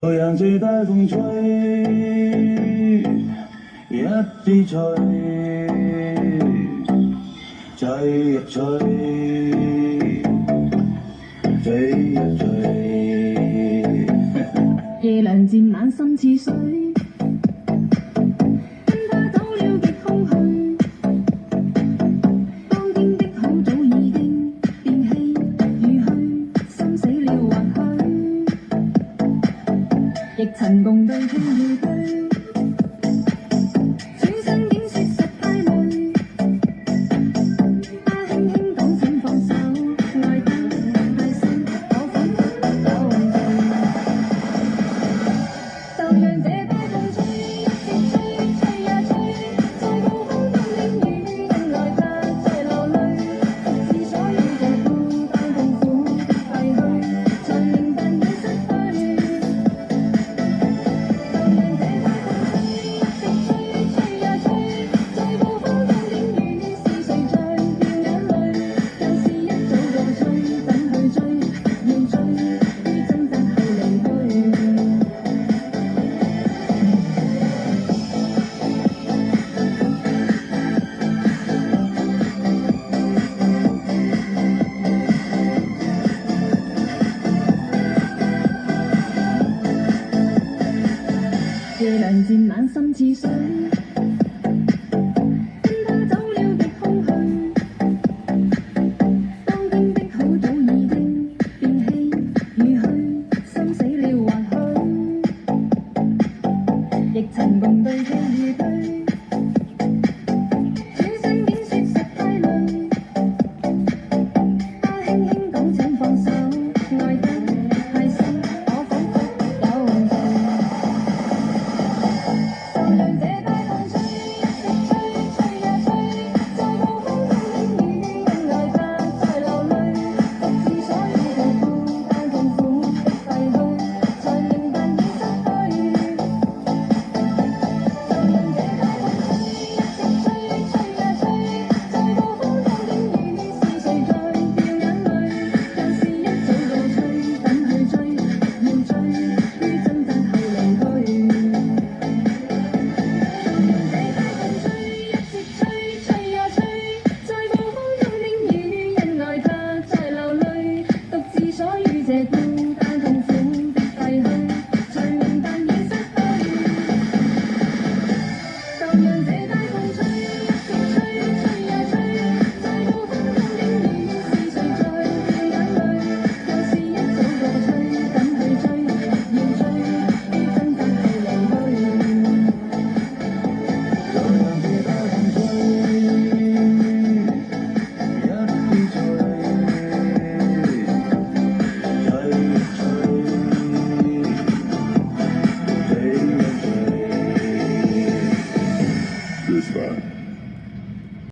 我讓這大風吹，一直吹，吹呀吹，吹呀吹。夜涼漸冷心似水，跟他走了極空虛。當天的好早已經變稀如虛，心死了或許，亦曾共對傾與居。轉身竟說實太累，他輕輕講請放手，愛得太深，我彷彿不到醉。就讓這大風吹，一直吹，吹呀吹，在暴風中的雨等來他再流淚，是所有的孤單痛苦的廢墟，才明白已失去。就讓這大風吹，一直吹，吹呀吹，在暴風中的雨是誰在掉眼淚？舊事一早過去，怎去追？要追，於掙扎後離去。夜涼漸冷心似水。